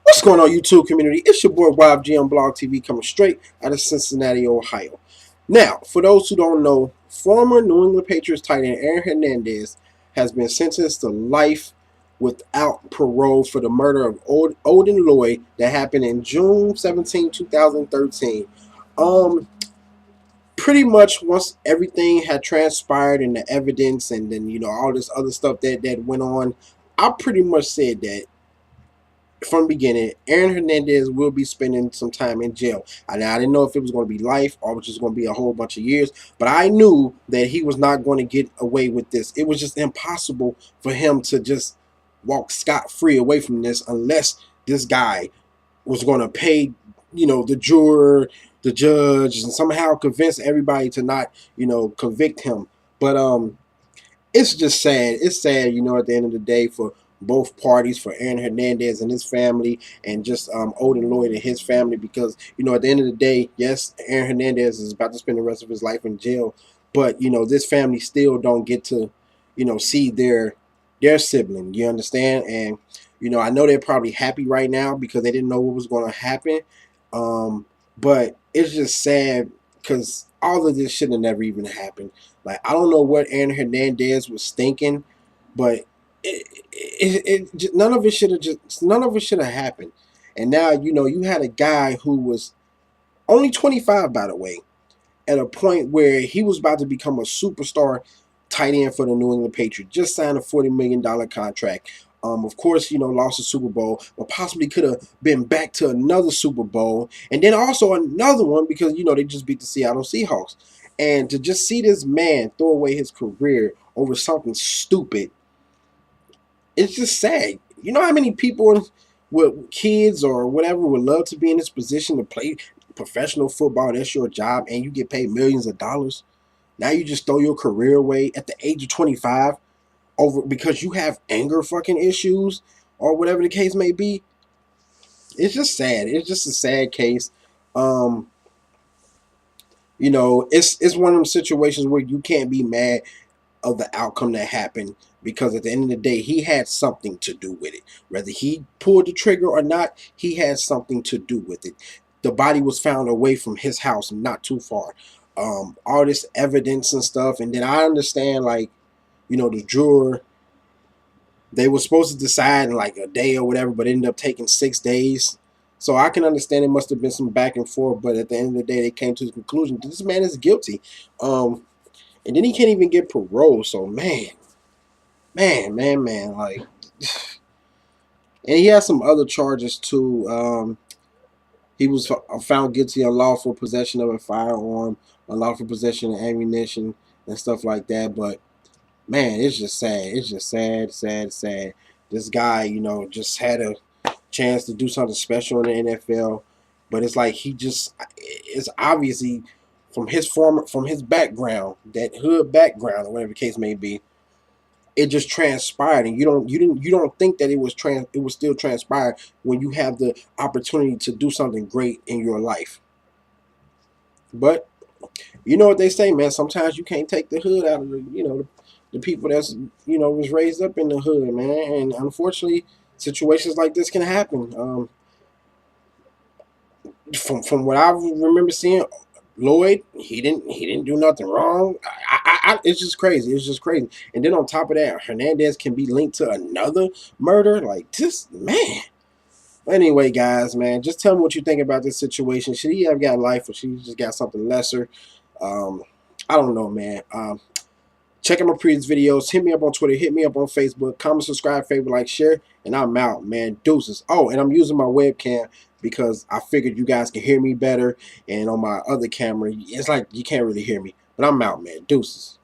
What's going on, YouTube community? It's your boy YfgmBlogTv coming straight out of Cincinnati, Ohio. Now, for those who don't know, former New England Patriots tight end Aaron Hernandez has been sentenced to life without parole for the murder of Odin Lloyd that happened in June 17, 2013. Pretty much once everything had transpired and the evidence and then, all this other stuff that went on, I pretty much said that from the beginning, Aaron Hernandez will be spending some time in jail. I didn't know if it was going to be life or it was just going to be a whole bunch of years, but I knew that he was not going to get away with this. It was just impossible for him to just walk scot-free away from this unless this guy was going to pay, the juror, the judge, and somehow convince everybody to not, convict him. But it's just sad. It's sad, at the end of the day for both parties, for Aaron Hernandez and his family, and just Odin Lloyd and his family, because at the end of the day, yes, Aaron Hernandez is about to spend the rest of his life in jail, but this family still don't get to see their sibling. You understand? And I know they're probably happy right now because they didn't know what was going to happen, but it's just sad because all of this should have never even happened. Like, I don't know what Aaron Hernandez was thinking, but none of it should have happened. And now you had a guy who was only 25, by the way, at a point where he was about to become a superstar tight end for the New England Patriots. Just signed a $40 million contract. Of course, lost the Super Bowl, but possibly could have been back to another Super Bowl, and then also another one because they just beat the Seattle Seahawks. And to just see this man throw away his career over something stupid, it's just sad. You know how many people with kids or whatever would love to be in this position to play professional football? That's your job, and you get paid millions of dollars. Now you just throw your career away at the age of 25 over because you have anger fucking issues or whatever the case may be. It's just sad. It's just a sad case. It's one of them situations where you can't be mad of the outcome that happened because at the end of the day, he had something to do with it. Whether he pulled the trigger or not, he had something to do with it. The body was found away from his house, not too far. All this evidence and stuff, and then I understand, like, the juror, they were supposed to decide in like a day or whatever, but ended up taking 6 days. So I can understand it must have been some back and forth, but at the end of the day, they came to the conclusion that this man is guilty. And then he can't even get parole. So man, like, and he has some other charges too. He was found guilty of unlawful possession of a firearm, unlawful possession of ammunition, and stuff like that. But man, it's just sad. It's just sad. This guy, just had a chance to do something special in the NFL, but it's like it's obviously from his background, that hood background or whatever the case may be, it just transpired, and you don't think that it was still transpired when you have the opportunity to do something great in your life. But you know what they say, man. Sometimes you can't take the hood out of the people that's was raised up in the hood, man. And unfortunately, situations like this can happen. From what I remember seeing, Lloyd, he didn't do nothing wrong. It's just crazy. It's just crazy. And then on top of that, Hernandez can be linked to another murder. Like, this man. Anyway, guys, man, just tell me what you think about this situation. Should he have got life, or should he just got something lesser? I don't know, man. Check out my previous videos. Hit me up on Twitter. Hit me up on Facebook. Comment, subscribe, favorite, like, share. And I'm out, man. Deuces. Oh, and I'm using my webcam because I figured you guys can hear me better. And on my other camera, it's like you can't really hear me. But I'm out, man. Deuces.